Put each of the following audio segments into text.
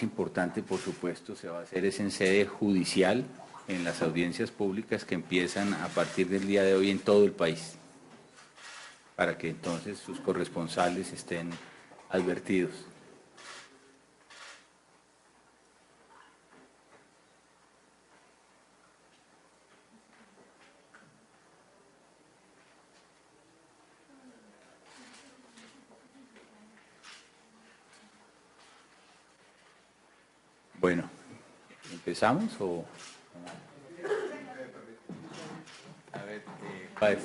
importante, por supuesto, se va a hacer es en sede judicial, en las audiencias públicas que empiezan a partir del día de hoy en todo el país, para que entonces sus corresponsales estén advertidos. Bueno, ¿empezamos o...? A ver,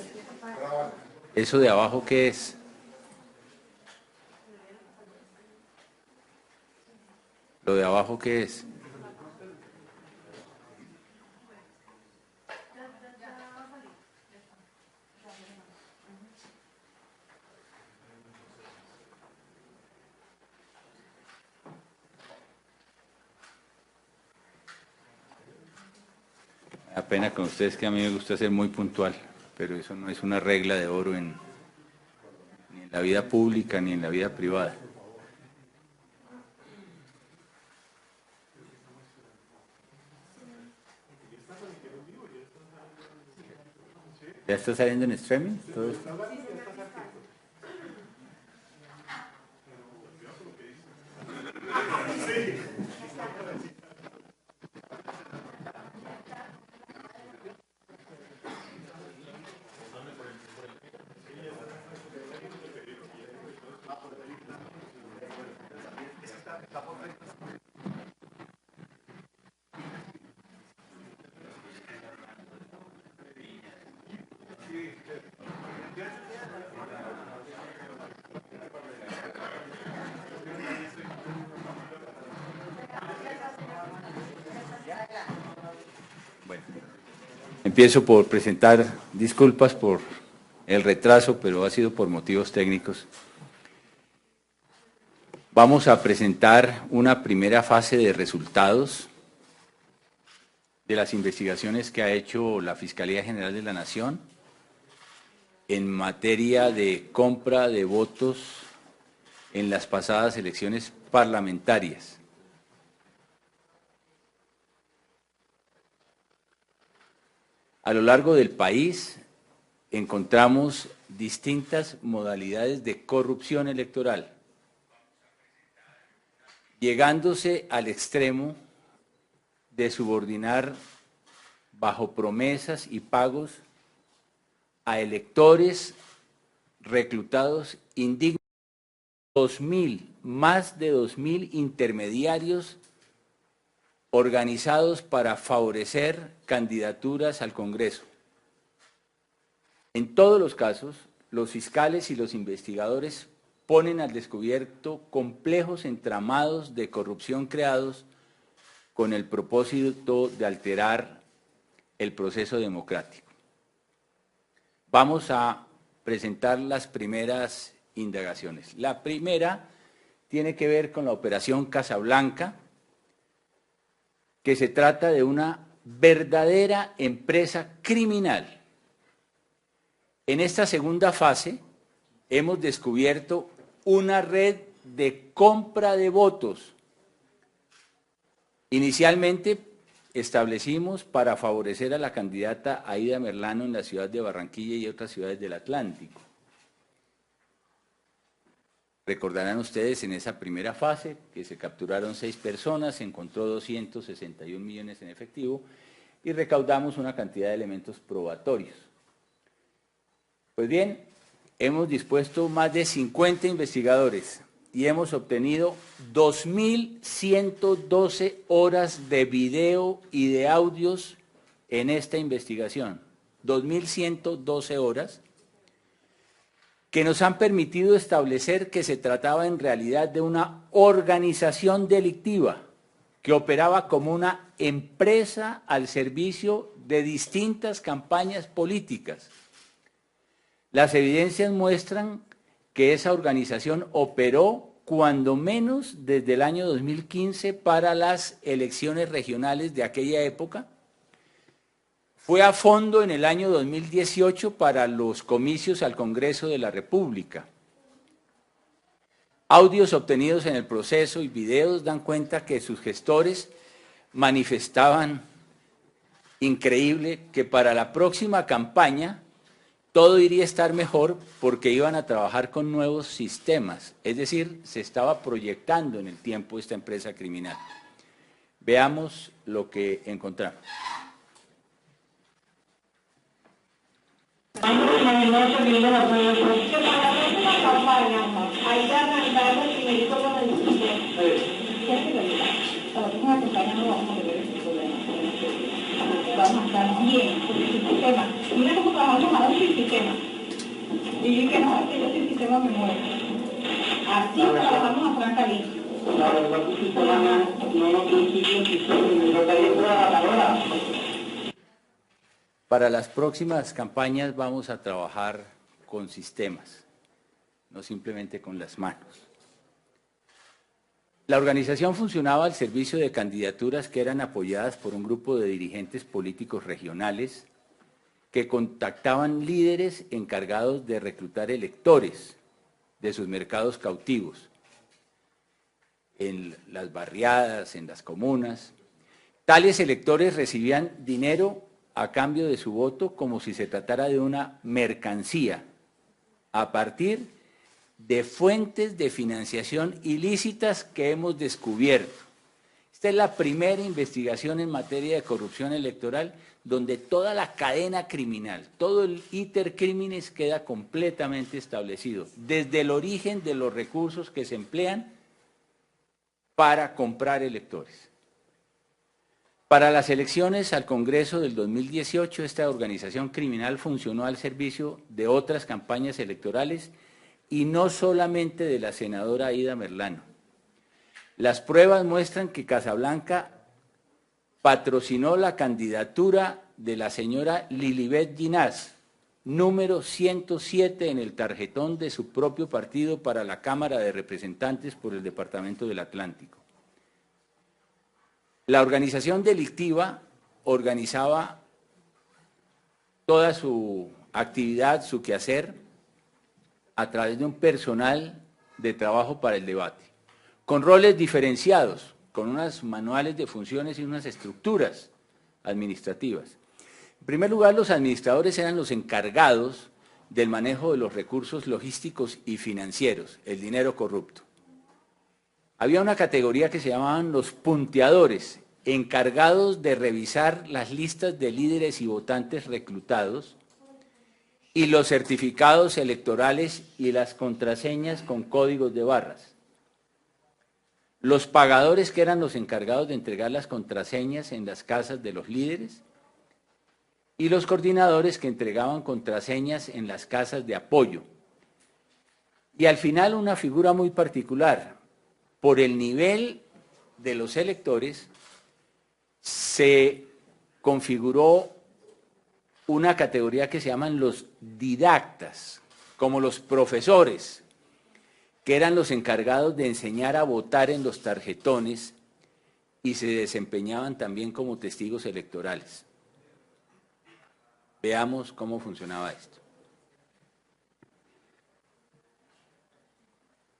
¿eso de abajo qué es? ¿Lo de abajo qué es? Me da pena con ustedes que a mí me gusta ser muy puntual, pero eso no es una regla de oro ni en la vida pública ni en la vida privada. ¿Ya está saliendo en streaming todo esto? Bueno, empiezo por presentar disculpas por el retraso, pero ha sido por motivos técnicos. Vamos a presentar una primera fase de resultados de las investigaciones que ha hecho la Fiscalía General de la Nación en materia de compra de votos en las pasadas elecciones parlamentarias. A lo largo del país encontramos distintas modalidades de corrupción electoral, llegándose al extremo de subordinar bajo promesas y pagos a electores reclutados indignos, más de 2.000 intermediarios organizados para favorecer candidaturas al Congreso. En todos los casos, los fiscales y los investigadores ponen al descubierto complejos entramados de corrupción creados con el propósito de alterar el proceso democrático. Vamos a presentar las primeras indagaciones. La primera tiene que ver con la operación Casablanca, que se trata de una verdadera empresa criminal. En esta segunda fase hemos descubierto una red de compra de votos. Inicialmente establecimos para favorecer a la candidata Aida Merlano en la ciudad de Barranquilla y otras ciudades del Atlántico. Recordarán ustedes en esa primera fase que se capturaron 6 personas, se encontró 261 millones en efectivo y recaudamos una cantidad de elementos probatorios. Pues bien, hemos dispuesto más de 50 investigadores y hemos obtenido 2.112 horas de video y de audios en esta investigación. 2.112 horas que nos han permitido establecer que se trataba en realidad de una organización delictiva que operaba como una empresa al servicio de distintas campañas políticas. Las evidencias muestran que esa organización operó cuando menos desde el año 2015 para las elecciones regionales de aquella época. Fue a fondo en el año 2018 para los comicios al Congreso de la República. Audios obtenidos en el proceso y videos dan cuenta que sus gestores manifestaban, increíble, que para la próxima campaña todo iría a estar mejor porque iban a trabajar con nuevos sistemas, es decir, se estaba proyectando en el tiempo esta empresa criminal. Veamos lo que encontramos. Vamos a estar bien con el sistema. Mira cómo trabajamos ahora sin sistema. Y que no, que yo sin sistema me muero. Así trabajamos a Franca Lima. La verdad que el sistema no nos consigue el sistema, me trataría de la hora. Para las próximas campañas vamos a trabajar con sistemas, no simplemente con las manos. La organización funcionaba al servicio de candidaturas que eran apoyadas por un grupo de dirigentes políticos regionales que contactaban líderes encargados de reclutar electores de sus mercados cautivos, en las barriadas, en las comunas. Tales electores recibían dinero a cambio de su voto como si se tratara de una mercancía, a partir de fuentes de financiación ilícitas que hemos descubierto. Esta es la primera investigación en materia de corrupción electoral donde toda la cadena criminal, todo el iter criminis queda completamente establecido, desde el origen de los recursos que se emplean para comprar electores. Para las elecciones al Congreso del 2018, esta organización criminal funcionó al servicio de otras campañas electorales y no solamente de la senadora Aida Merlano. Las pruebas muestran que Casablanca patrocinó la candidatura de la señora Lilibet Ginás, número 107 en el tarjetón de su propio partido para la Cámara de Representantes por el Departamento del Atlántico. La organización delictiva organizaba toda su actividad, su quehacer, a través de un personal de trabajo para el debate, con roles diferenciados, con unos manuales de funciones y unas estructuras administrativas. En primer lugar, los administradores eran los encargados del manejo de los recursos logísticos y financieros, el dinero corrupto. Había una categoría que se llamaban los punteadores, encargados de revisar las listas de líderes y votantes reclutados, y los certificados electorales y las contraseñas con códigos de barras. Los pagadores, que eran los encargados de entregar las contraseñas en las casas de los líderes, y los coordinadores, que entregaban contraseñas en las casas de apoyo. Y al final una figura muy particular, por el nivel de los electores, se configuró una categoría que se llaman los didactas, como los profesores, que eran los encargados de enseñar a votar en los tarjetones y se desempeñaban también como testigos electorales. Veamos cómo funcionaba esto.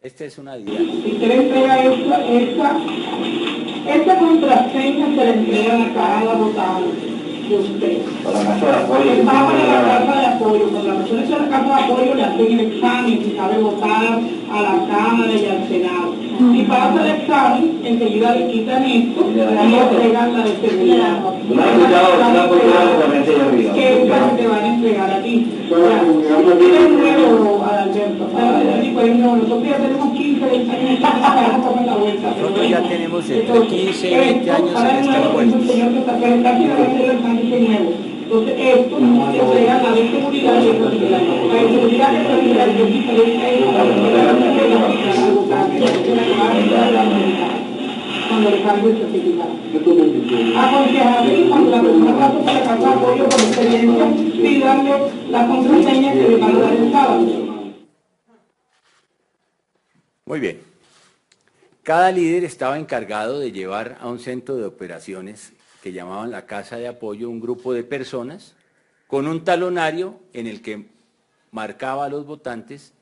Esta es una didáctica. Si usted le entrega esta contraseña, se le entrega a cada votante de usted. Por la casa de apoyo. Estaba en la casa de apoyo. Cuando la persona está en la casa de apoyo, le hacen el examen si sabe votar a la Cámara y al Senado. Si pasa el examen, enseguida le quitan esto y le entregan la de seguridad. Que es la que te van a entregar a ti. Tienes nuevo, Adalberto. Nosotros ya tenemos 15, 20 años en la vuelta. Nosotros ya tenemos entre 15 y 20 años en esta vuelta. Entonces, esto se entrega a la de seguridad y la de seguridad es cuando le cambio el certificado. Aconsejarle cuando la persona pasa por la casa de apoyo por experiencia, pídanle la contraseña que le van a dar el sábado. Muy bien. Cada líder estaba encargado de llevar a un centro de operaciones que llamaban la Casa de Apoyo un grupo de personas con un talonario en el que marcaba a los votantes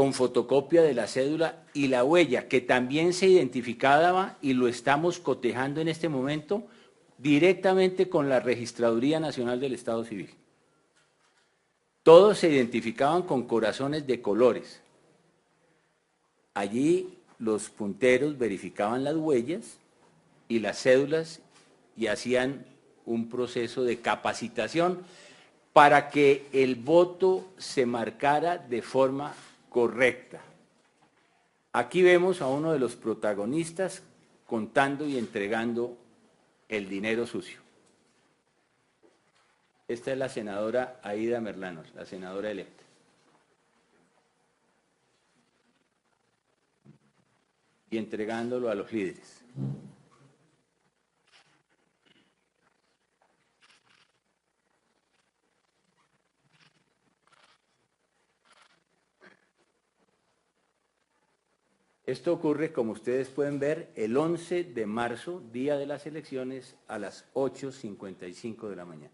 con fotocopia de la cédula y la huella, que también se identificaba y lo estamos cotejando en este momento directamente con la Registraduría Nacional del Estado Civil. Todos se identificaban con corazones de colores. Allí los punteros verificaban las huellas y las cédulas y hacían un proceso de capacitación para que el voto se marcara de forma correcta. Aquí vemos a uno de los protagonistas contando y entregando el dinero sucio. Esta es la senadora Aída Merlano, la senadora electa. Y entregándolo a los líderes. Esto ocurre, como ustedes pueden ver, el 11 de marzo, día de las elecciones, a las 8:55 de la mañana.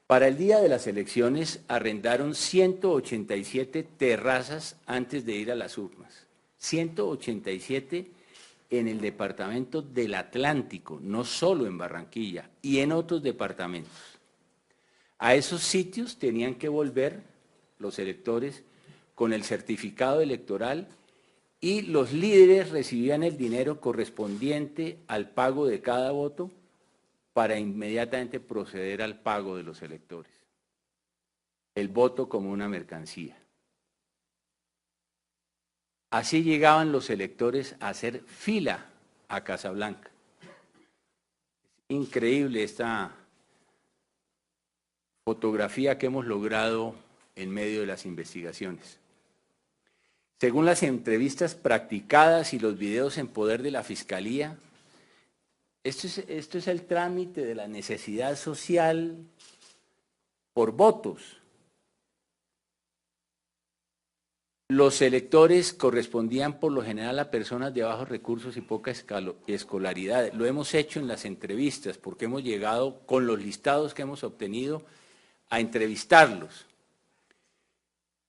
Para el día de las elecciones arrendaron 187 terrazas antes de ir a las urnas. 187 en el departamento del Atlántico, no solo en Barranquilla, y en otros departamentos. A esos sitios tenían que volver los electores con el certificado electoral y los líderes recibían el dinero correspondiente al pago de cada voto para inmediatamente proceder al pago de los electores. El voto como una mercancía. Así llegaban los electores a hacer fila a Casablanca. Es increíble esta fotografía que hemos logrado en medio de las investigaciones. Según las entrevistas practicadas y los videos en poder de la Fiscalía, esto es el trámite de la necesidad social por votos. Los electores correspondían por lo general a personas de bajos recursos y poca escolaridad. Lo hemos hecho en las entrevistas porque hemos llegado con los listados que hemos obtenido a entrevistarlos.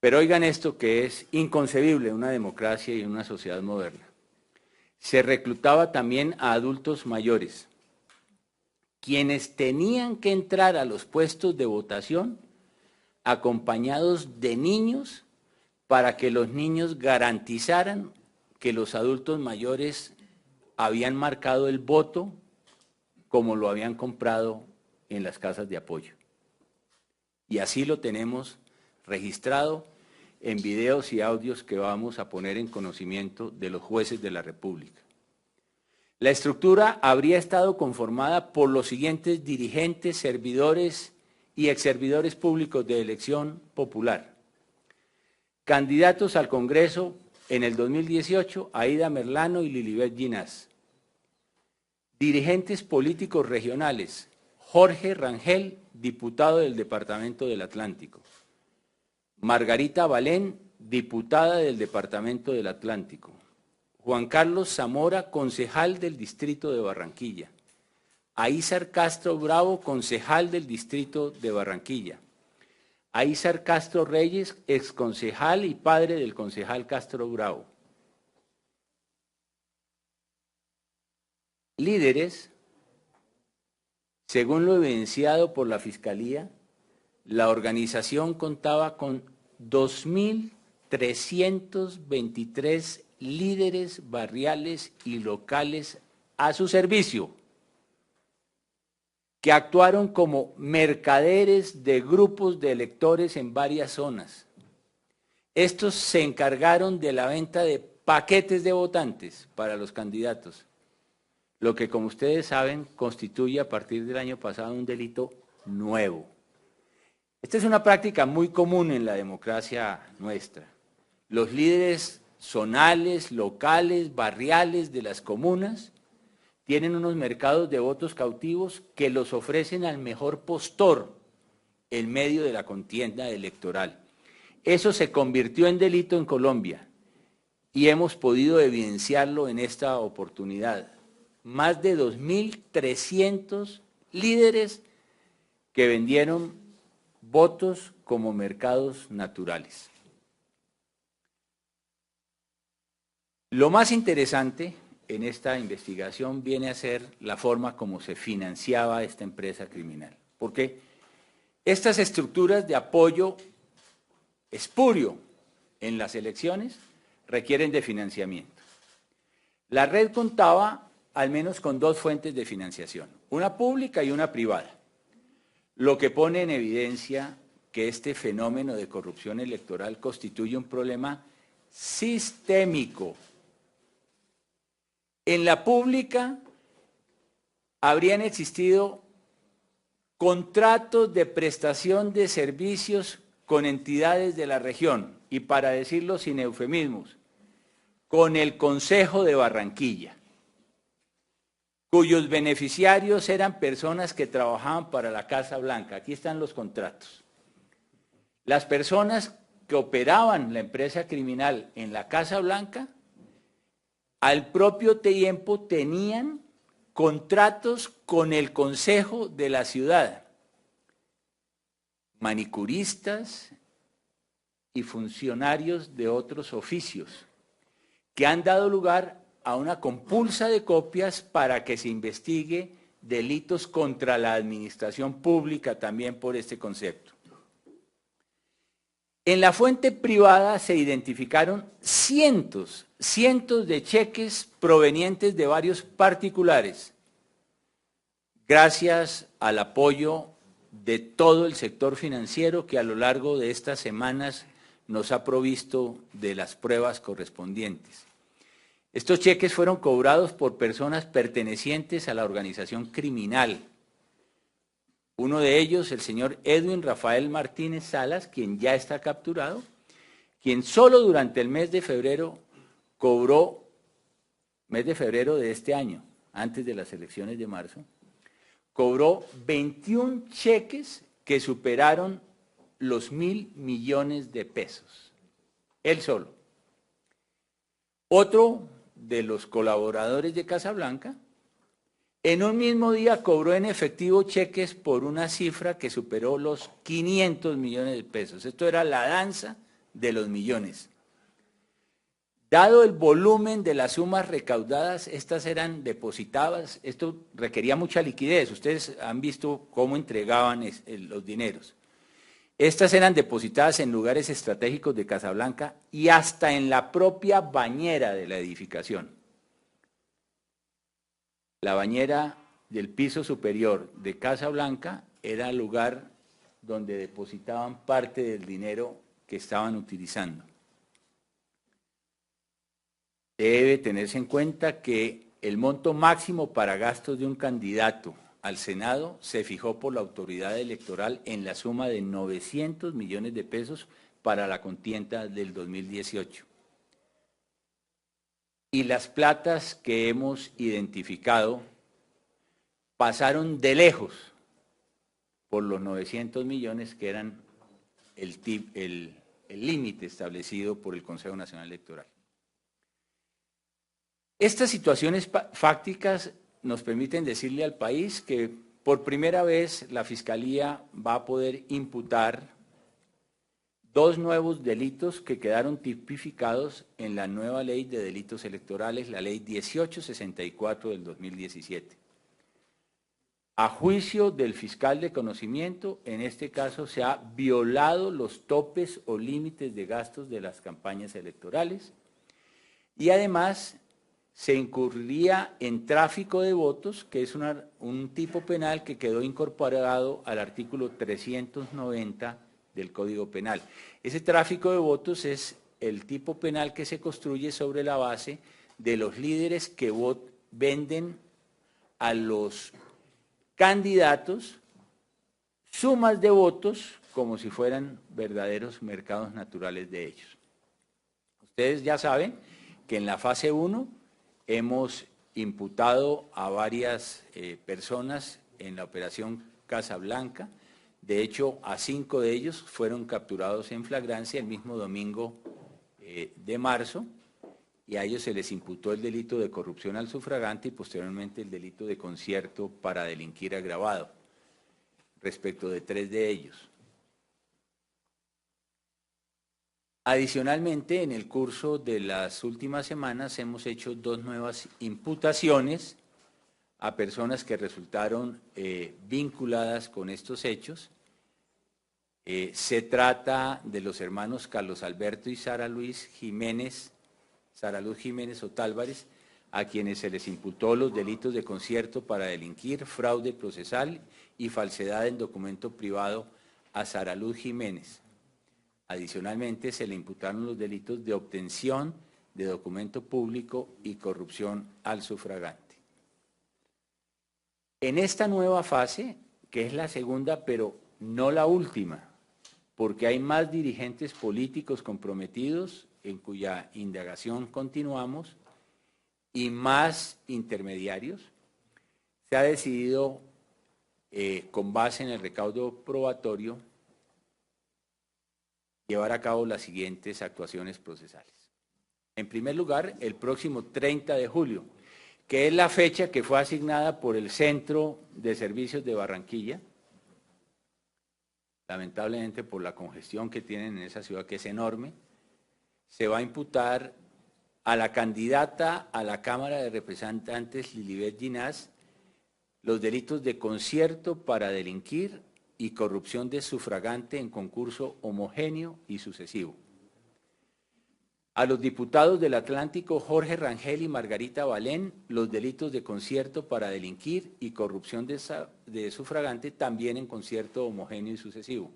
Pero oigan esto que es inconcebible en una democracia y en una sociedad moderna. Se reclutaba también a adultos mayores, quienes tenían que entrar a los puestos de votación acompañados de niños para que los niños garantizaran que los adultos mayores habían marcado el voto como lo habían comprado en las casas de apoyo. Y así lo tenemos registrado en videos y audios que vamos a poner en conocimiento de los jueces de la República. La estructura habría estado conformada por los siguientes dirigentes, servidores y exservidores públicos de elección popular. Candidatos al Congreso en el 2018, Aída Merlano y Lilibet Ginás. Dirigentes políticos regionales, Jorge Rangel, diputado del Departamento del Atlántico. Margarita Balén, diputada del Departamento del Atlántico. Juan Carlos Zamora, concejal del Distrito de Barranquilla. Aízar Castro Bravo, concejal del Distrito de Barranquilla. Aízar Castro Reyes, exconcejal y padre del concejal Castro Bravo. Líderes, según lo evidenciado por la Fiscalía, la organización contaba con 2.323 líderes barriales y locales a su servicio, que actuaron como mercaderes de grupos de electores en varias zonas. Estos se encargaron de la venta de paquetes de votantes para los candidatos, lo que, como ustedes saben, constituye a partir del año pasado un delito nuevo. Esta es una práctica muy común en la democracia nuestra. Los líderes zonales, locales, barriales de las comunas tienen unos mercados de votos cautivos que los ofrecen al mejor postor en medio de la contienda electoral. Eso se convirtió en delito en Colombia y hemos podido evidenciarlo en esta oportunidad. Más de 2.300 líderes que vendieron votos como mercados naturales. Lo más interesante en esta investigación viene a ser la forma como se financiaba esta empresa criminal. Porque estas estructuras de apoyo espurio en las elecciones requieren de financiamiento. La red contaba al menos con dos fuentes de financiación, una pública y una privada, lo que pone en evidencia que este fenómeno de corrupción electoral constituye un problema sistémico. En la pública habrían existido contratos de prestación de servicios con entidades de la región y, para decirlo sin eufemismos, con el Consejo de Barranquilla, cuyos beneficiarios eran personas que trabajaban para la Casa Blanca. Aquí están los contratos. Las personas que operaban la empresa criminal en la Casa Blanca, al propio tiempo tenían contratos con el Consejo de la Ciudad, manicuristas y funcionarios de otros oficios, que han dado lugar a una compulsa de copias para que se investigue delitos contra la administración pública también por este concepto. En la fuente privada se identificaron cientos de cheques provenientes de varios particulares, gracias al apoyo de todo el sector financiero que a lo largo de estas semanas nos ha provisto de las pruebas correspondientes. Estos cheques fueron cobrados por personas pertenecientes a la organización criminal. Uno de ellos, el señor Edwin Rafael Martínez Salas, quien ya está capturado, quien solo durante el mes de febrero cobró, mes de febrero de este año, antes de las elecciones de marzo, cobró 21 cheques que superaron los 1.000 millones de pesos. Él solo. Otro de los colaboradores de Casablanca, en un mismo día cobró en efectivo cheques por una cifra que superó los 500 millones de pesos. Esto era la danza de los millones. Dado el volumen de las sumas recaudadas, estas eran depositadas, esto requería mucha liquidez, ustedes han visto cómo entregaban los dineros. Estas eran depositadas en lugares estratégicos de Casablanca y hasta en la propia bañera de la edificación. La bañera del piso superior de Casablanca era el lugar donde depositaban parte del dinero que estaban utilizando. Debe tenerse en cuenta que el monto máximo para gastos de un candidato al Senado se fijó por la autoridad electoral en la suma de 900 millones de pesos para la contienda del 2018. Y las platas que hemos identificado pasaron de lejos por los 900 millones que eran el límite establecido por el Consejo Nacional Electoral. Estas situaciones fácticas nos permiten decirle al país que por primera vez la Fiscalía va a poder imputar dos nuevos delitos que quedaron tipificados en la nueva ley de delitos electorales, la ley 1864 del 2017. A juicio del fiscal de conocimiento, en este caso se ha violado los topes o límites de gastos de las campañas electorales y además se incurriría en tráfico de votos, que es un tipo penal que quedó incorporado al artículo 390 del Código Penal. Ese tráfico de votos es el tipo penal que se construye sobre la base de los líderes que venden a los candidatos sumas de votos como si fueran verdaderos mercados naturales de ellos. Ustedes ya saben que en la fase 1 hemos imputado a varias personas en la operación Casablanca De hecho, a 5 de ellos fueron capturados en flagrancia el mismo domingo de marzo, y a ellos se les imputó el delito de corrupción al sufragante y posteriormente el delito de concierto para delinquir agravado, respecto de 3 de ellos. Adicionalmente, en el curso de las últimas semanas hemos hecho 2 nuevas imputaciones a personas que resultaron vinculadas con estos hechos. Se trata de los hermanos Carlos Alberto y Sara Luz Jiménez Otálvarez, a quienes se les imputó los delitos de concierto para delinquir, fraude procesal y falsedad en documento privado a Sara Luz Jiménez. Adicionalmente, se le imputaron los delitos de obtención de documento público y corrupción al sufragante. En esta nueva fase, que es la segunda, pero no la última, porque hay más dirigentes políticos comprometidos en cuya indagación continuamos y más intermediarios, se ha decidido, con base en el recaudo probatorio, llevar a cabo las siguientes actuaciones procesales. En primer lugar, el próximo 30 de julio, que es la fecha que fue asignada por el Centro de Servicios de Barranquilla, lamentablemente por la congestión que tienen en esa ciudad, que es enorme, se va a imputar a la candidata a la Cámara de Representantes, Lilibet Ginás, los delitos de concierto para delinquir y corrupción de sufragante en concurso homogéneo y sucesivo. A los diputados del Atlántico Jorge Rangel y Margarita Balén, los delitos de concierto para delinquir y corrupción de sufragante también en concierto homogéneo y sucesivo.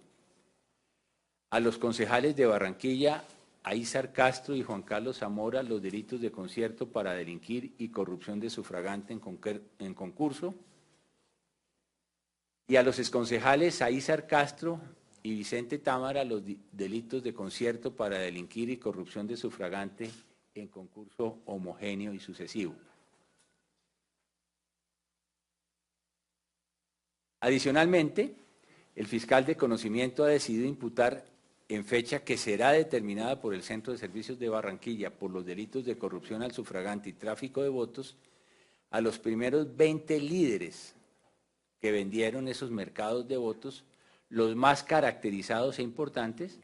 A los concejales de Barranquilla, Aízar Castro y Juan Carlos Zamora, los delitos de concierto para delinquir y corrupción de sufragante en concurso. Y a los exconcejales Aízar Castro y Vicente Támara, los delitos de concierto para delinquir y corrupción de sufragante en concurso homogéneo y sucesivo. Adicionalmente, el fiscal de conocimiento ha decidido imputar en fecha que será determinada por el Centro de Servicios de Barranquilla por los delitos de corrupción al sufragante y tráfico de votos a los primeros 20 líderes que vendieron esos mercados de votos, los más caracterizados e importantes,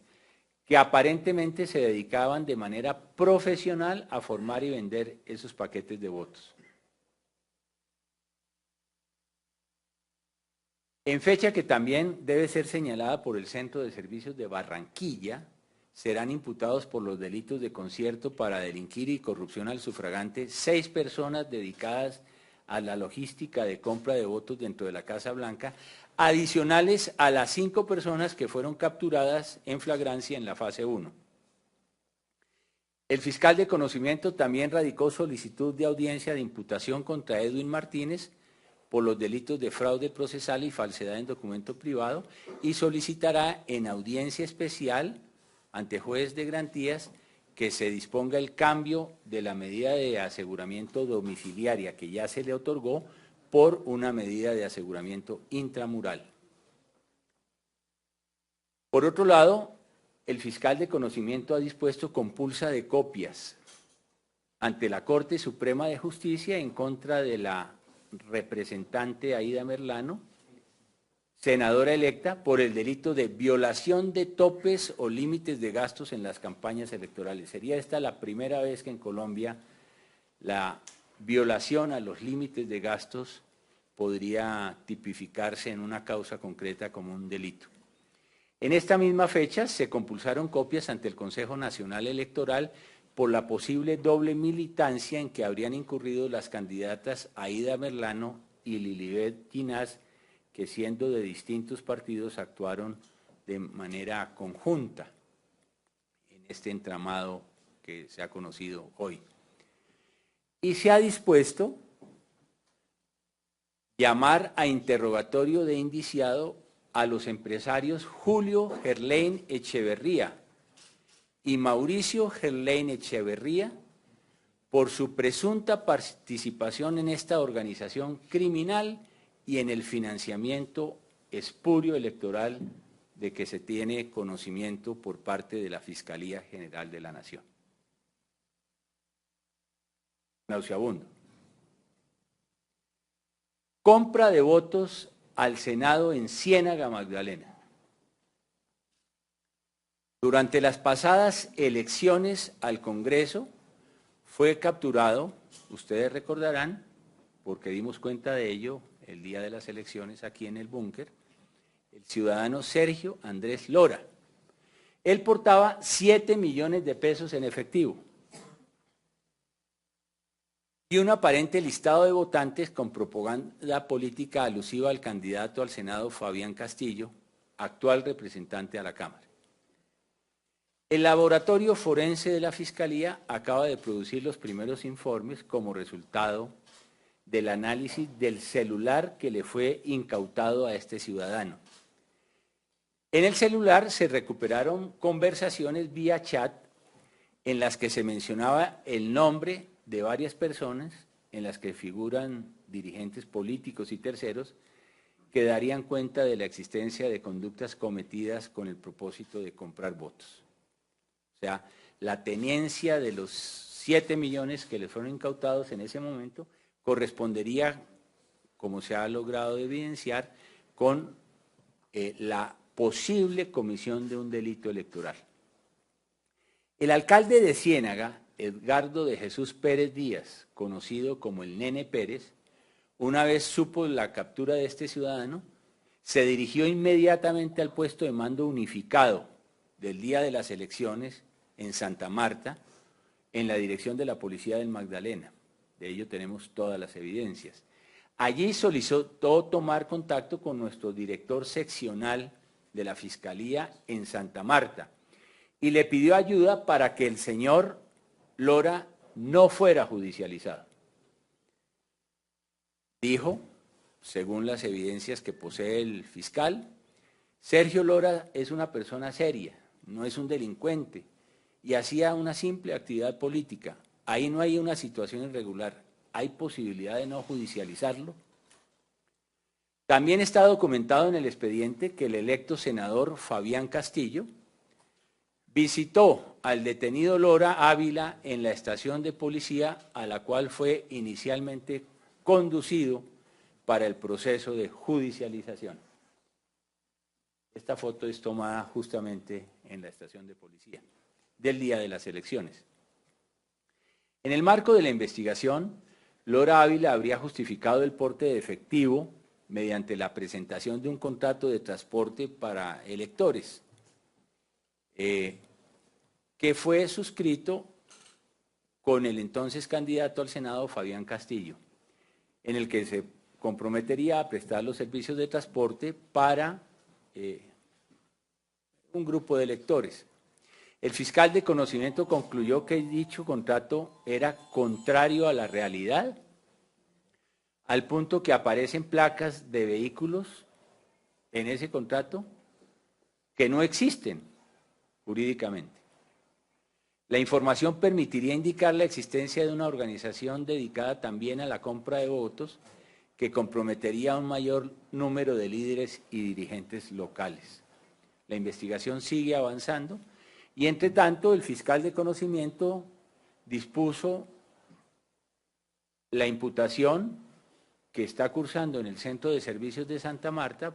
que aparentemente se dedicaban de manera profesional a formar y vender esos paquetes de votos. En fecha que también debe ser señalada por el Centro de Servicios de Barranquilla, serán imputados por los delitos de concierto para delinquir y corrupción al sufragante 6 personas dedicadas a la logística de compra de votos dentro de la Casa Blanca, adicionales a las 5 personas que fueron capturadas en flagrancia en la fase 1. El fiscal de conocimiento también radicó solicitud de audiencia de imputación contra Edwin Martínez por los delitos de fraude procesal y falsedad en documento privado y solicitará en audiencia especial ante juez de garantías que se disponga el cambio de la medida de aseguramiento domiciliaria que ya se le otorgó por una medida de aseguramiento intramural. Por otro lado, el fiscal de conocimiento ha dispuesto compulsa de copias ante la Corte Suprema de Justicia en contra de la representante Aida Merlano, senadora electa, por el delito de violación de topes o límites de gastos en las campañas electorales. Sería esta la primera vez que en Colombia la violación a los límites de gastos podría tipificarse en una causa concreta como un delito. En esta misma fecha se compulsaron copias ante el Consejo Nacional Electoral por la posible doble militancia en que habrían incurrido las candidatas Aida Merlano y Lilibet Ginás, que siendo de distintos partidos actuaron de manera conjunta en este entramado que se ha conocido hoy. Y se ha dispuesto llamar a interrogatorio de indiciado a los empresarios Julio Gerlain Echeverría y Mauricio Gerlain Echeverría por su presunta participación en esta organización criminal y en el financiamiento espurio electoral de que se tiene conocimiento por parte de la Fiscalía General de la Nación. Nauseabundo. Compra de votos al Senado en Ciénaga, Magdalena. Durante las pasadas elecciones al Congreso fue capturado, ustedes recordarán, porque dimos cuenta de ello el día de las elecciones aquí en el búnker, el ciudadano Sergio Andrés Lora. Él portaba 7 millones de pesos en efectivo y un aparente listado de votantes con propaganda política alusiva al candidato al Senado Fabián Castillo, actual representante a la Cámara. El laboratorio forense de la Fiscalía acaba de producir los primeros informes como resultado del análisis del celular que le fue incautado a este ciudadano. En el celular se recuperaron conversaciones vía chat en las que se mencionaba el nombre de varias personas, en las que figuran dirigentes políticos y terceros, que darían cuenta de la existencia de conductas cometidas con el propósito de comprar votos. O sea, la tenencia de los 7 millones que les fueron incautados en ese momento correspondería, como se ha logrado evidenciar, con la posible comisión de un delito electoral. El alcalde de Ciénaga, Edgardo de Jesús Pérez Díaz, conocido como el Nene Pérez, una vez supo la captura de este ciudadano, se dirigió inmediatamente al puesto de mando unificado del día de las elecciones en Santa Marta, en la dirección de la Policía del Magdalena. De ello tenemos todas las evidencias. Allí solicitó tomar contacto con nuestro director seccional de la Fiscalía en Santa Marta y le pidió ayuda para que el señor Lora no fuera judicializado. Dijo, según las evidencias que posee el fiscal, Sergio Lora es una persona seria, no es un delincuente, y hacía una simple actividad política. Ahí no hay una situación irregular, hay posibilidad de no judicializarlo. También está documentado en el expediente que el electo senador Fabián Castillo visitó al detenido Lora Ávila en la estación de policía a la cual fue inicialmente conducido para el proceso de judicialización. Esta foto es tomada justamente en la estación de policía del día de las elecciones. En el marco de la investigación, Lora Ávila habría justificado el porte de efectivo mediante la presentación de un contrato de transporte para electores, que fue suscrito con el entonces candidato al Senado, Fabián Castillo, en el que se comprometería a prestar los servicios de transporte para un grupo de electores. El fiscal de conocimiento concluyó que dicho contrato era contrario a la realidad, al punto que aparecen placas de vehículos en ese contrato que no existen jurídicamente. La información permitiría indicar la existencia de una organización dedicada también a la compra de votos que comprometería a un mayor número de líderes y dirigentes locales. La investigación sigue avanzando y, entre tanto, el fiscal de conocimiento dispuso la imputación que está cursando en el Centro de Servicios de Santa Marta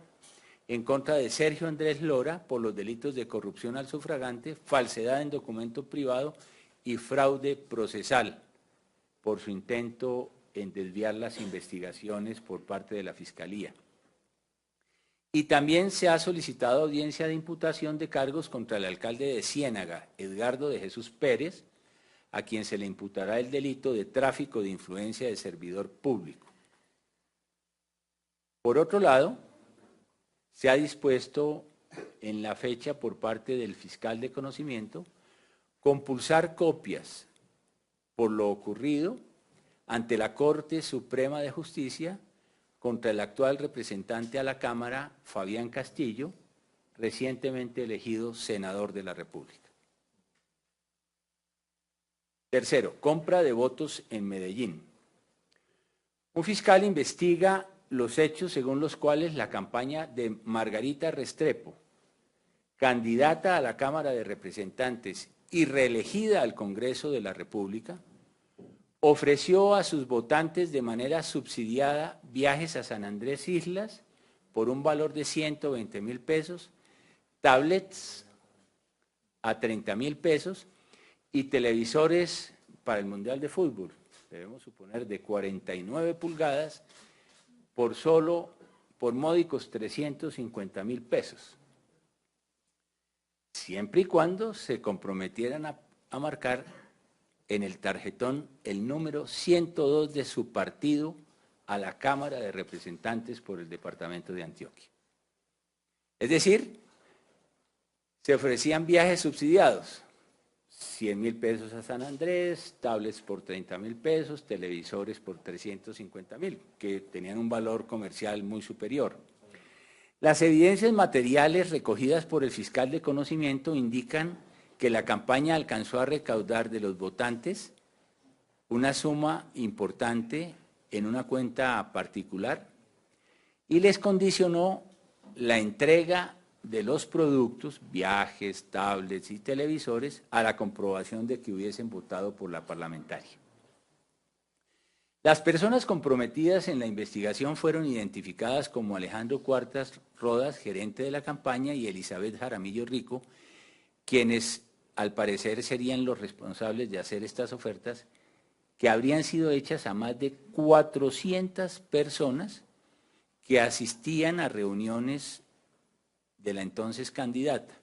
en contra de Sergio Andrés Lora por los delitos de corrupción al sufragante, falsedad en documento privado y fraude procesal por su intento en desviar las investigaciones por parte de la Fiscalía. Y también se ha solicitado audiencia de imputación de cargos contra el alcalde de Ciénaga, Edgardo de Jesús Pérez, a quien se le imputará el delito de tráfico de influencia de servidor público. Por otro lado, se ha dispuesto en la fecha por parte del fiscal de conocimiento compulsar copias por lo ocurrido ante la Corte Suprema de Justicia contra el actual representante a la Cámara, Fabián Castillo, recientemente elegido senador de la República. Tercero, compra de votos en Medellín. Un fiscal investiga los hechos según los cuales la campaña de Margarita Restrepo, candidata a la Cámara de Representantes y reelegida al Congreso de la República, ofreció a sus votantes de manera subsidiada viajes a San Andrés Islas por un valor de 120.000 pesos, tablets a 30.000 pesos y televisores para el Mundial de Fútbol, debemos suponer de 49 pulgadas, por módicos 350.000 pesos, siempre y cuando se comprometieran a marcar en el tarjetón el número 102 de su partido a la Cámara de Representantes por el departamento de Antioquia. Es decir, se ofrecían viajes subsidiados, 100.000 pesos a San Andrés, tablets por 30.000 pesos, televisores por 350.000, que tenían un valor comercial muy superior. Las evidencias materiales recogidas por el fiscal de conocimiento indican que la campaña alcanzó a recaudar de los votantes una suma importante en una cuenta particular y les condicionó la entrega de los productos, viajes, tablets y televisores a la comprobación de que hubiesen votado por la parlamentaria. Las personas comprometidas en la investigación fueron identificadas como Alejandro Cuartas Rodas, gerente de la campaña, y Elizabeth Jaramillo Rico, quienes al parecer serían los responsables de hacer estas ofertas, que habrían sido hechas a más de 400 personas que asistían a reuniones de la entonces candidata.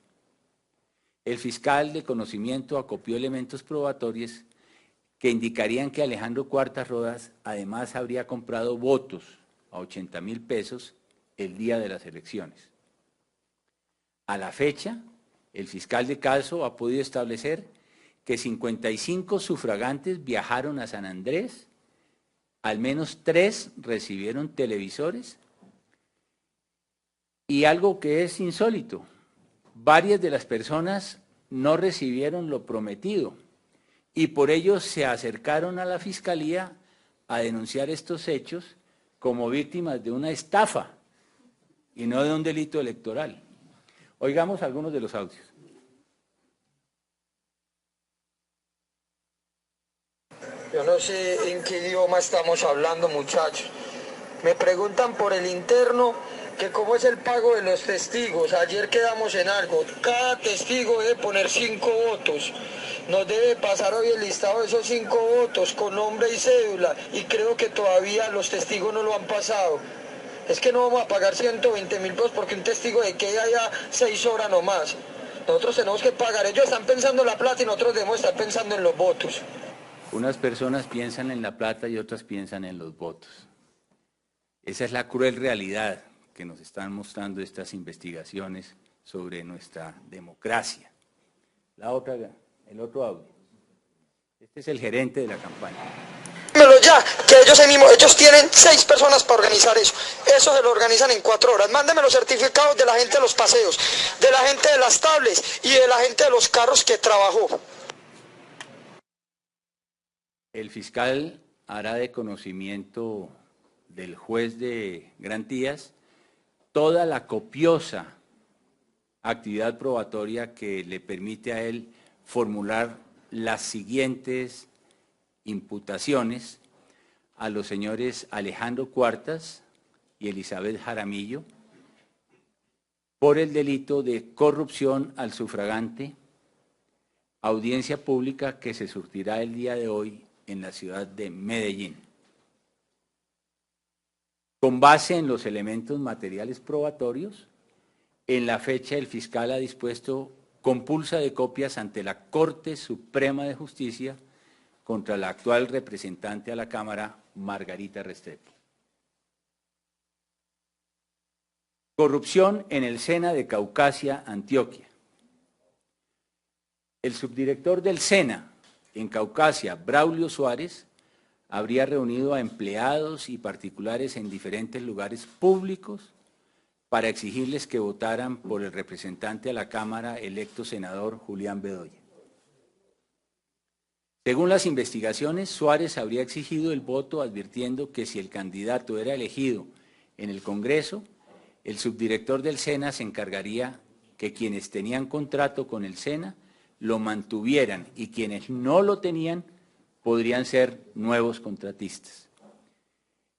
El fiscal de conocimiento acopió elementos probatorios que indicarían que Alejandro Cuartas Rodas además habría comprado votos a 80.000 pesos el día de las elecciones. A la fecha, el fiscal de caso ha podido establecer que 55 sufragantes viajaron a San Andrés, al menos 3 recibieron televisores, y algo que es insólito, varias de las personas no recibieron lo prometido y por ello se acercaron a la Fiscalía a denunciar estos hechos como víctimas de una estafa y no de un delito electoral. Oigamos algunos de los audios. Yo no sé en qué idioma estamos hablando, muchachos. Me preguntan por el interno que cómo es el pago de los testigos. Ayer quedamos en algo. Cada testigo debe poner 5 votos. Nos debe pasar hoy el listado de esos 5 votos con nombre y cédula. Y creo que todavía los testigos no lo han pasado. Es que no vamos a pagar 120.000 pesos porque un testigo de que haya 6 horas nomás. Nosotros tenemos que pagar. Ellos están pensando en la plata y nosotros debemos estar pensando en los votos. Unas personas piensan en la plata y otras piensan en los votos. Esa es la cruel realidad que nos están mostrando estas investigaciones sobre nuestra democracia. El otro audio. Este es el gerente de la campaña. Dímelo ya, que ellos tienen 6 personas para organizar eso. Eso se lo organizan en 4 horas. Mándeme los certificados de la gente de los paseos, de la gente de las tablets y de la gente de los carros que trabajó. El fiscal hará de conocimiento del juez de garantías toda la copiosa actividad probatoria que le permite a él formular las siguientes imputaciones a los señores Alejandro Cuartas y Elizabeth Jaramillo por el delito de corrupción al sufragante, audiencia pública que se surtirá el día de hoy en la ciudad de Medellín. Con base en los elementos materiales probatorios, en la fecha el fiscal ha dispuesto compulsa de copias ante la Corte Suprema de Justicia contra la actual representante a la Cámara, Margarita Restrepo. Corrupción en el SENA de Caucasia, Antioquia. El subdirector del SENA en Caucasia, Braulio Suárez, habría reunido a empleados y particulares en diferentes lugares públicos para exigirles que votaran por el representante a la Cámara, electo senador Julián Bedoya. Según las investigaciones, Suárez habría exigido el voto advirtiendo que si el candidato era elegido En el Congreso, el subdirector del SENA se encargaría que quienes tenían contrato con el SENA lo mantuvieran y quienes no lo tenían podrían ser nuevos contratistas.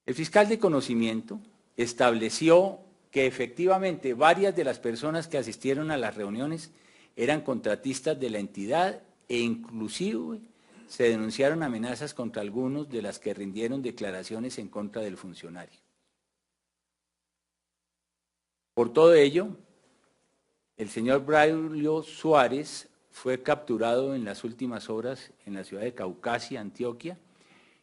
El fiscal de conocimiento estableció que efectivamente varias de las personas que asistieron a las reuniones eran contratistas de la entidad e inclusive se denunciaron amenazas contra algunos de las que rindieron declaraciones en contra del funcionario. Por todo ello, el señor Braulio Suárez fue capturado en las últimas horas en la ciudad de Caucasia, Antioquia,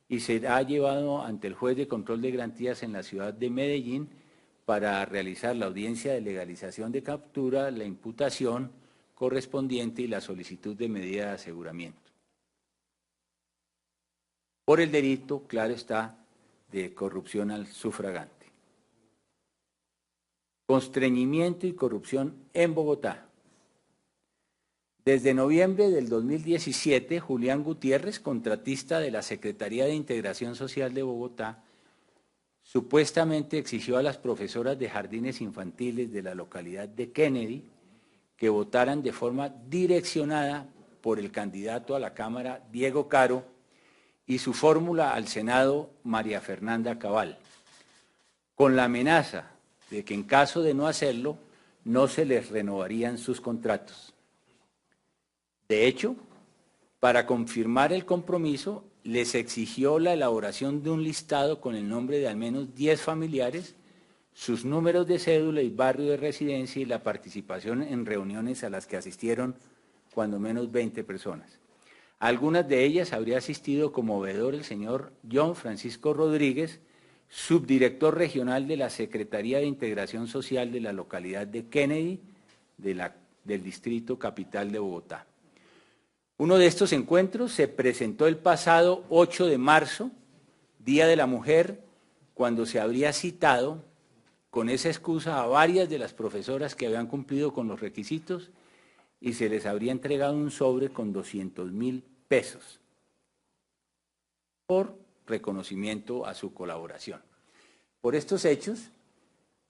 y será llevado ante el juez de control de garantías en la ciudad de Medellín para realizar la audiencia de legalización de captura, la imputación correspondiente y la solicitud de medida de aseguramiento. Por el delito, claro está, de corrupción al sufragante. Constreñimiento y corrupción en Bogotá. Desde noviembre del 2017, Julián Gutiérrez, contratista de la Secretaría de Integración Social de Bogotá, supuestamente exigió a las profesoras de jardines infantiles de la localidad de Kennedy que votaran de forma direccionada por el candidato a la Cámara, Diego Caro, y su fórmula al Senado, María Fernanda Cabal, con la amenaza de que en caso de no hacerlo, no se les renovarían sus contratos. De hecho, para confirmar el compromiso, les exigió la elaboración de un listado con el nombre de al menos 10 familiares, sus números de cédula y barrio de residencia y la participación en reuniones a las que asistieron cuando menos 20 personas. Algunas de ellas habría asistido como veedor el señor John Francisco Rodríguez, subdirector regional de la Secretaría de Integración Social de la localidad de Kennedy, del Distrito Capital de Bogotá. Uno de estos encuentros se presentó el pasado 8 de marzo, Día de la Mujer, cuando se habría citado con esa excusa a varias de las profesoras que habían cumplido con los requisitos y se les habría entregado un sobre con 200.000 pesos por reconocimiento a su colaboración. Por estos hechos,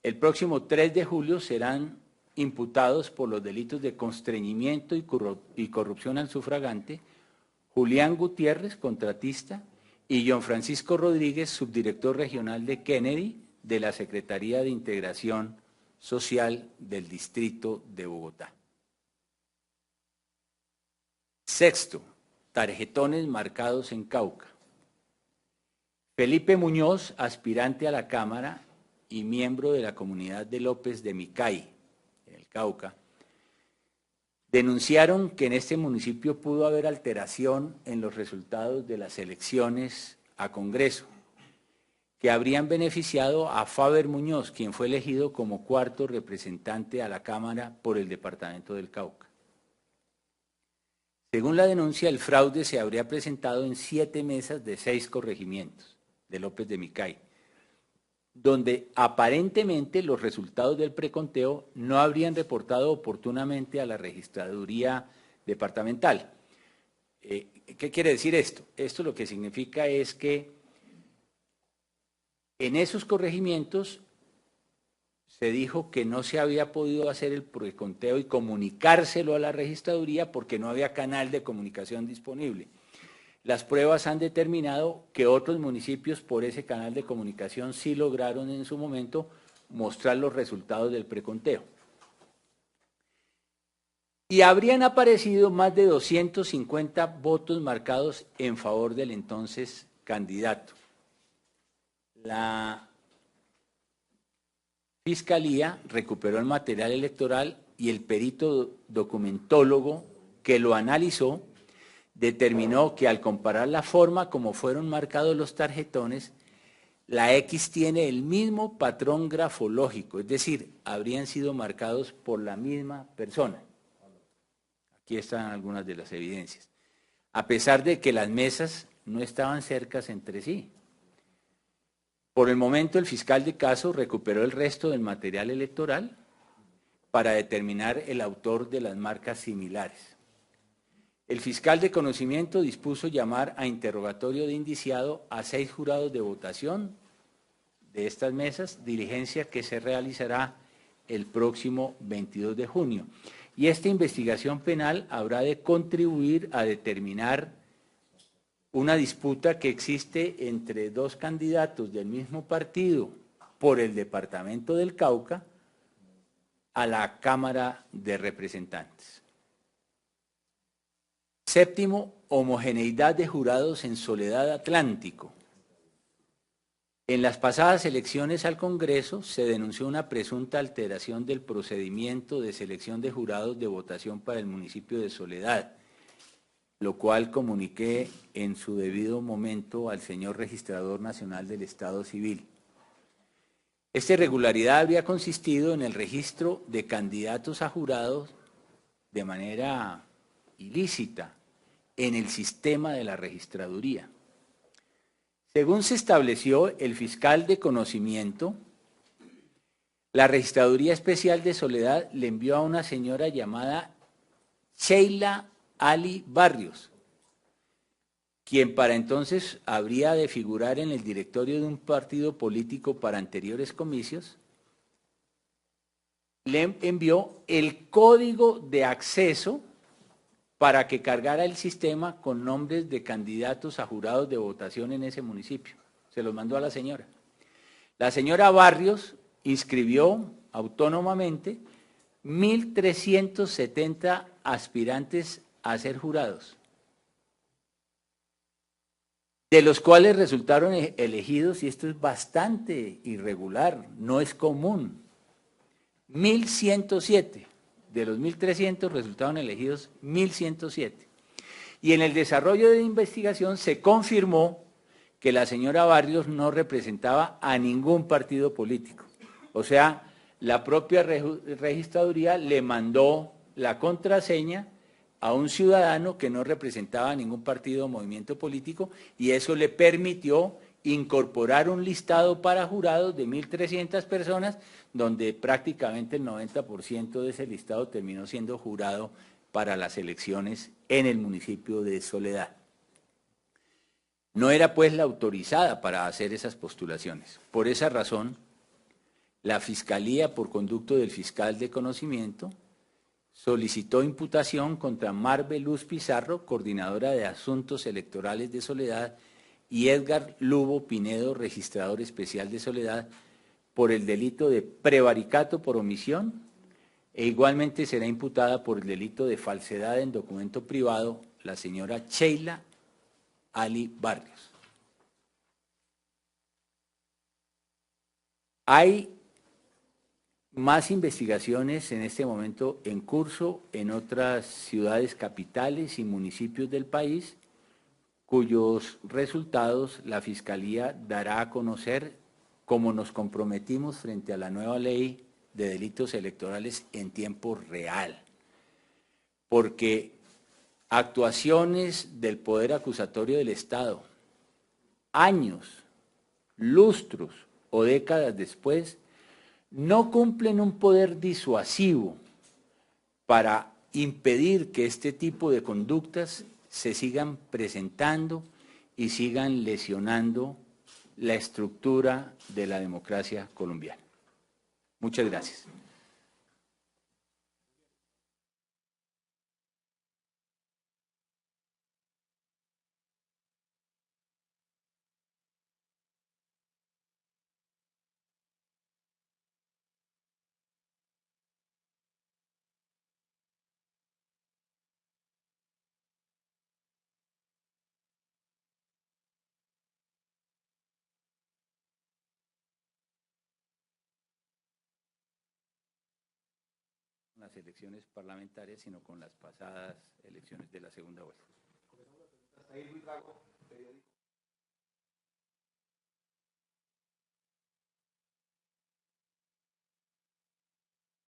el próximo 3 de julio serán imputados por los delitos de constreñimiento y corrupción al sufragante Julián Gutiérrez, contratista, y John Francisco Rodríguez, subdirector regional de Kennedy, de la Secretaría de Integración Social del Distrito de Bogotá. Sexto, tarjetones marcados en Cauca. Felipe Muñoz, aspirante a la Cámara y miembro de la comunidad de López de Micay, en el Cauca, denunciaron que en este municipio pudo haber alteración en los resultados de las elecciones a Congreso, que habrían beneficiado a Faber Muñoz, quien fue elegido como cuarto representante a la Cámara por el departamento del Cauca. Según la denuncia, el fraude se habría presentado en 7 mesas de 6 corregimientos de López de Micay, donde aparentemente los resultados del preconteo no habrían reportado oportunamente a la registraduría departamental. ¿Qué quiere decir esto? Esto lo que significa es que en esos corregimientos se dijo que no se había podido hacer el preconteo y comunicárselo a la registraduría porque no había canal de comunicación disponible. Las pruebas han determinado que otros municipios por ese canal de comunicación sí lograron en su momento mostrar los resultados del preconteo. Y habrían aparecido más de 250 votos marcados en favor del entonces candidato. La Fiscalía recuperó el material electoral y el perito documentólogo que lo analizó determinó que al comparar la forma como fueron marcados los tarjetones, la X tiene el mismo patrón grafológico, es decir, habrían sido marcados por la misma persona. Aquí están algunas de las evidencias. A pesar de que las mesas no estaban cercas entre sí. Por el momento, el fiscal de caso recuperó el resto del material electoral para determinar el autor de las marcas similares. El fiscal de conocimiento dispuso llamar a interrogatorio de indiciado a 6 jurados de votación de estas mesas, diligencia que se realizará el próximo 22 de junio. Y esta investigación penal habrá de contribuir a determinar una disputa que existe entre dos candidatos del mismo partido por el departamento del Cauca a la Cámara de Representantes. Séptimo, homogeneidad de jurados en Soledad Atlántico. En las pasadas elecciones al Congreso se denunció una presunta alteración del procedimiento de selección de jurados de votación para el municipio de Soledad, lo cual comuniqué en su debido momento al señor Registrador Nacional del Estado Civil. Esta irregularidad habría consistido en el registro de candidatos a jurados de manera ilícita en el sistema de la registraduría. Según se estableció el fiscal de conocimiento, la Registraduría Especial de Soledad le envió a una señora llamada Sheila Ali Barrios, quien para entonces habría de figurar en el directorio de un partido político para anteriores comicios, le envió el código de acceso para que cargara el sistema con nombres de candidatos a jurados de votación en ese municipio. Se los mandó a la señora. La señora Barrios inscribió autónomamente 1.370 aspirantes a ser jurados, de los cuales resultaron elegidos, y esto es bastante irregular, no es común, 1.107. De los 1.300 resultaron elegidos 1.107. Y en el desarrollo de la investigación se confirmó que la señora Barrios no representaba a ningún partido político. O sea, la propia registraduría le mandó la contraseña a un ciudadano que no representaba a ningún partido o movimiento político, y eso le permitió incorporar un listado para jurados de 1.300 personas, donde prácticamente el 90% de ese listado terminó siendo jurado para las elecciones en el municipio de Soledad. No era pues la autorizada para hacer esas postulaciones. Por esa razón, la Fiscalía, por conducto del fiscal de conocimiento, solicitó imputación contra Marve Luz Pizarro, coordinadora de Asuntos Electorales de Soledad, y Edgar Lugo Pinedo, registrador especial de Soledad, por el delito de prevaricato por omisión, e igualmente será imputada por el delito de falsedad en documento privado la señora Sheila Ali Barrios. Hay más investigaciones en este momento en curso en otras ciudades capitales y municipios del país, cuyos resultados la Fiscalía dará a conocer, como nos comprometimos frente a la nueva ley de delitos electorales, en tiempo real. Porque actuaciones del Poder Acusatorio del Estado, años, lustros o décadas después, no cumplen un poder disuasivo para impedir que este tipo de conductas se sigan presentando y sigan lesionando la estructura de la democracia colombiana. Muchas gracias. Las elecciones parlamentarias, sino con las pasadas elecciones de la segunda vuelta.